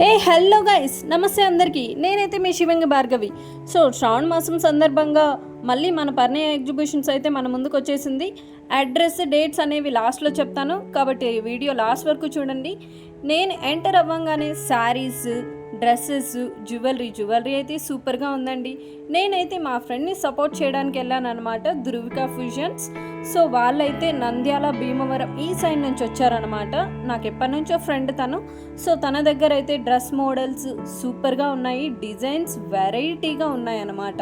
Hello guys, నమస్తే అందరికీ. నేనైతే మీ శివంగి భార్గవి. సో శ్రావణ మాసం సందర్భంగా మళ్ళీ మన పరిణయ ఎగ్జిబిషన్స్ అయితే మన ముందుకు వచ్చేసింది. అడ్రస్, డేట్స్ అనేవి లాస్ట్లో చెప్తాను, కాబట్టి వీడియో లాస్ట్ వరకు చూడండి. నేను ఎంటర్ అవ్వగానే శారీస్, డ్రెస్సెస్, జ్యువెలరీ అయితే సూపర్గా ఉందండి. నేనైతే మా ఫ్రెండ్ని సపోర్ట్ చేయడానికి వెళ్ళాను అనమాట, ధృవిక ఫ్యూజన్స్. సో వాళ్ళైతే నంద్యాల, భీమవరం ఈ సైడ్ నుంచి వచ్చారనమాట. నాకు ఎప్పటి నుంచో ఫ్రెండ్ తను. సో తన దగ్గర అయితే డ్రెస్ మోడల్స్ సూపర్గా ఉన్నాయి, డిజైన్స్ వెరైటీగా ఉన్నాయన్నమాట.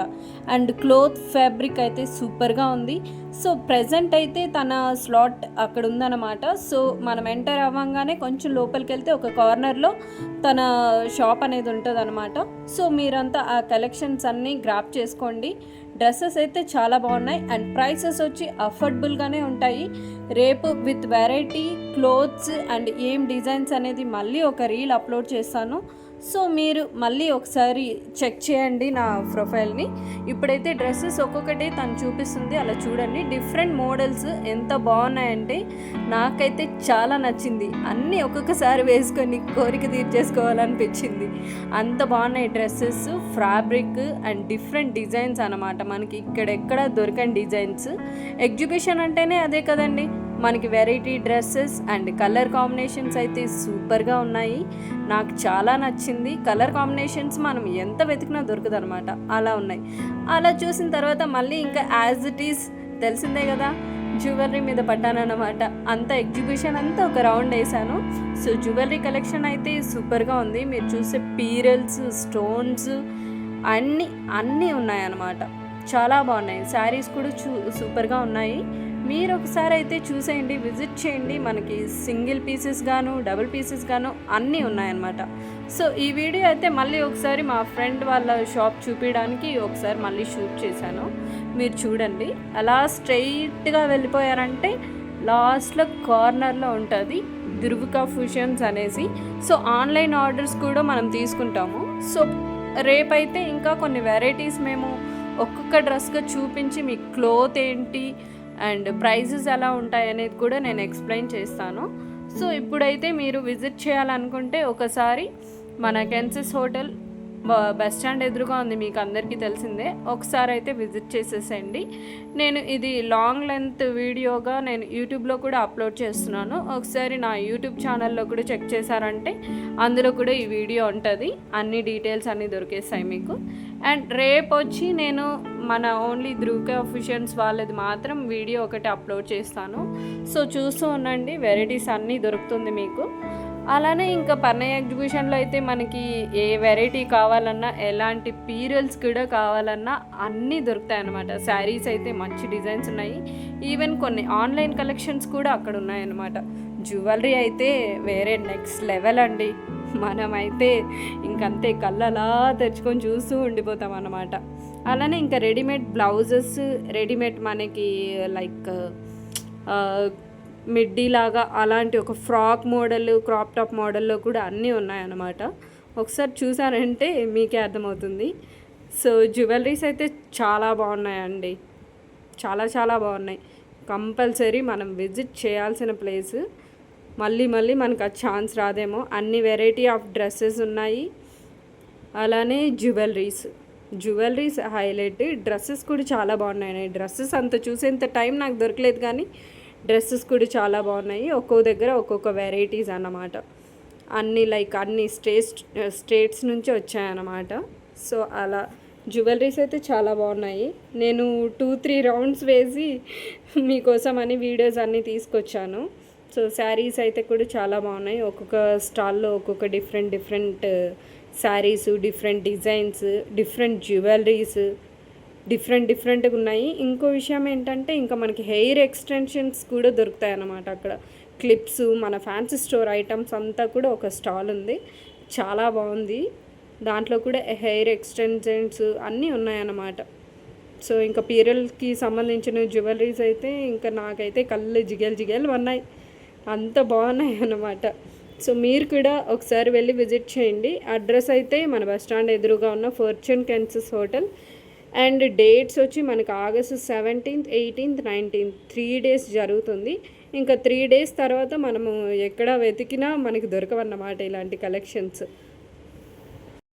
అండ్ క్లోత్ ఫ్యాబ్రిక్ అయితే సూపర్గా ఉంది. సో ప్రజెంట్ అయితే తన స్లాట్ అక్కడ ఉందన్నమాట. సో మనం ఎంటర్ అవ్వగానే కొంచెం లోపలికి వెళ్తే ఒక కార్నర్లో తన షాప్ అనేది ఉంటుంది అనమాట. సో మీరంతా ఆ కలెక్షన్స్ అన్నీ గ్రాప్ చేసుకోండి. డ్రెస్సెస్ అయితే చాలా బాగున్నాయి అండ్ ప్రైసెస్ వచ్చి అఫోర్డబుల్గానే ఉంటాయి. రేపు విత్ వెరైటీ క్లోత్స్ అండ్ ఏం డిజైన్స్ అనేది మళ్ళీ ఒక రీల్ అప్లోడ్ చేస్తాను. సో మీరు మళ్ళీ ఒకసారి చెక్ చేయండి నా ప్రొఫైల్ని. ఇప్పుడైతే డ్రెస్సెస్ ఒక్కొక్కటి తను చూపిస్తుంది, అలా చూడండి. డిఫరెంట్ మోడల్స్ ఎంత బాగున్నాయంటే నాకైతే చాలా నచ్చింది. అన్నీ ఒక్కొక్కసారి వేసుకొని కోరిక తీర్చేసుకోవాలనిపించింది. అంత బాగున్నాయి dresses, fabric and different designs అన్నమాట. మనకి ఇక్కడెక్కడ దొరకని డిజైన్స్. ఎగ్జిబిషన్ అంటేనే అదే కదండి, మనకి variety dresses and colour combinations అయితే సూపర్గా ఉన్నాయి. నాకు చాలా నచ్చింది. కలర్ కాంబినేషన్స్ మనం ఎంత వెతికినా దొరకదు అనమాట, అలా ఉన్నాయి. అలా చూసిన తర్వాత మళ్ళీ ఇంకా యాజ్ ఇట్ ఈస్ తెలిసిందే కదా, జ్యువెలరీ మీద పడ్డానన్నమాట. అంత ఎగ్జిబిషన్ అంతా ఒక రౌండ్ వేసాను. సో జ్యువెలరీ కలెక్షన్ అయితే సూపర్గా ఉంది. మీరు చూసే పీరల్స్, స్టోన్స్ అన్నీ ఉన్నాయన్నమాట. చాలా బాగున్నాయి. శారీస్ కూడా సూపర్గా ఉన్నాయి. మీరు ఒకసారి అయితే చూసేయండి, విజిట్ చేయండి. మనకి సింగిల్ పీసెస్ గాను, డబుల్ పీసెస్ గాను అన్నీ ఉన్నాయన్నమాట. సో ఈ వీడియో అయితే మళ్ళీ ఒకసారి మా ఫ్రెండ్ వాళ్ళ షాప్ చూపించడానికి ఒకసారి మళ్ళీ షూట్ చేశాను. మీరు చూడండి. అలా స్ట్రైట్గా వెళ్ళిపోయారంటే లాస్ట్లో కార్నర్లో ఉంటుంది ధృవిక ఫ్యూజన్స్ అనేసి. సో ఆన్లైన్ ఆర్డర్స్ కూడా మనం తీసుకుంటాము. సో రేపైతే ఇంకా కొన్ని వెరైటీస్ మేము ఒక్కొక్క డ్రెస్గా చూపించి మీకు క్లోత్ ఏంటి అండ్ ప్రైజెస్ ఎలా ఉంటాయి అనేది కూడా నేను ఎక్స్ప్లెయిన్ చేస్తాను. సో ఇప్పుడైతే మీరు విజిట్ చేయాలనుకుంటే ఒకసారి మన కెన్సెస్ హోటల్ బస్ స్టాండ్ ఎదురుగా ఉంది, మీకు అందరికీ తెలిసిందే. ఒకసారి అయితే విజిట్ చేసేసేయండి. నేను ఇది లాంగ్ లెంత్ వీడియోగా నేను యూట్యూబ్లో కూడా అప్లోడ్ చేస్తున్నాను. ఒకసారి నా యూట్యూబ్ ఛానల్లో కూడా చెక్ చేశారంటే అందులో కూడా ఈ వీడియో ఉంటుంది. అన్ని డీటెయిల్స్ అన్నీ దొరికేస్తాయి మీకు. అండ్ రేపు వచ్చి నేను మన ఓన్లీ ధృవిక ఫ్యూజన్స్ వాళ్ళది మాత్రం వీడియో ఒకటి అప్లోడ్ చేస్తాను. సో చూస్తూ ఉండండి, వెరైటీస్ అన్నీ దొరుకుతుంది మీకు. అలానే ఇంకా పరిణయ ఎగ్జిబిషన్లో అయితే మనకి ఏ వెరైటీ కావాలన్నా, ఎలాంటి పీరియల్స్ కూడా కావాలన్నా అన్నీ దొరుకుతాయి అన్నమాట. శారీస్ అయితే మంచి డిజైన్స్ ఉన్నాయి. ఈవెన్ కొన్ని ఆన్లైన్ కలెక్షన్స్ కూడా అక్కడ ఉన్నాయన్నమాట. జ్యువెలరీ అయితే వేరే నెక్స్ట్ లెవెల్ అండి. మనమైతే ఇంకంతే కళ్ళలా తెచ్చుకొని చూస్తూ ఉండిపోతాం అన్నమాట. అలానే ఇంకా రెడీమేడ్ బ్లౌజెస్, రెడీమేడ్ మనకి లైక్ మిడ్డీ లాగా అలాంటి ఒక ఫ్రాక్ మోడల్, క్రాప్ టాప్ మోడల్లో కూడా అన్నీ ఉన్నాయన్నమాట. ఒకసారి చూసారంటే మీకే అర్థమవుతుంది. సో జ్యువెలరీస్ అయితే చాలా బాగున్నాయండి, చాలా చాలా బాగున్నాయి. కంపల్సరీ మనం విజిట్ చేయాల్సిన ప్లేస్. మళ్ళీ మనకు ఆ ఛాన్స్ రాదేమో. అన్ని వెరైటీ ఆఫ్ డ్రెస్సెస్ ఉన్నాయి. అలానే జ్యువెలరీస్ హైలైట్. డ్రెస్సెస్ కూడా చాలా బాగున్నాయి. డ్రెస్సెస్ అంత చూసేంత టైం నాకు దొరకలేదు, కానీ డ్రెస్సెస్ కూడా చాలా బాగున్నాయి. ఒక్కో దగ్గర ఒక్కొక్క వెరైటీస్ అన్నమాట. అన్ని స్టేట్స్ నుంచి వచ్చాయన్నమాట. సో అలా జ్యువెలరీస్ అయితే చాలా బాగున్నాయి. నేను 2-3 రౌండ్స్ వేసి మీకోసం అని వీడియోస్ అన్నీ తీసుకొచ్చాను. సో శారీస్ అయితే కూడా చాలా బాగున్నాయి. ఒక్కొక్క స్టాల్లో ఒక్కొక్క different saris, different designs, different jewelleries డిఫరెంట్గా ఉన్నాయి. ఇంకో విషయం ఏంటంటే ఇంకా మనకి హెయిర్ ఎక్స్టెన్షన్స్ కూడా దొరుకుతాయి అన్నమాట. అక్కడ క్లిప్స్, మన ఫ్యాన్సీ స్టోర్ ఐటమ్స్ అంతా కూడా ఒక స్టాల్ ఉంది, చాలా బాగుంది. దాంట్లో కూడా హెయిర్ ఎక్స్టెన్షన్స్ అన్నీ ఉన్నాయన్నమాట. సో ఇంకా పీరియల్కి సంబంధించిన జ్యువెలరీస్ అయితే ఇంకా నాకైతే కళ్ళు జిగేలు ఉన్నాయి, అంత బాగున్నాయి అన్నమాట. సో మీరు కూడా ఒకసారి వెళ్ళి విజిట్ చేయండి. అడ్రస్ అయితే మన బస్ స్టాండ్ ఎదురుగా ఉన్న ఫార్చ్యూన్ కెన్సెస్ హోటల్. అండ్ డేట్స్ వచ్చి మనకు August 17th, 18th, 19th 3 days జరుగుతుంది. ఇంకా 3 days తర్వాత మనము ఎక్కడ వెతికినా మనకి దొరకవన్నమాట ఇలాంటి కలెక్షన్స్.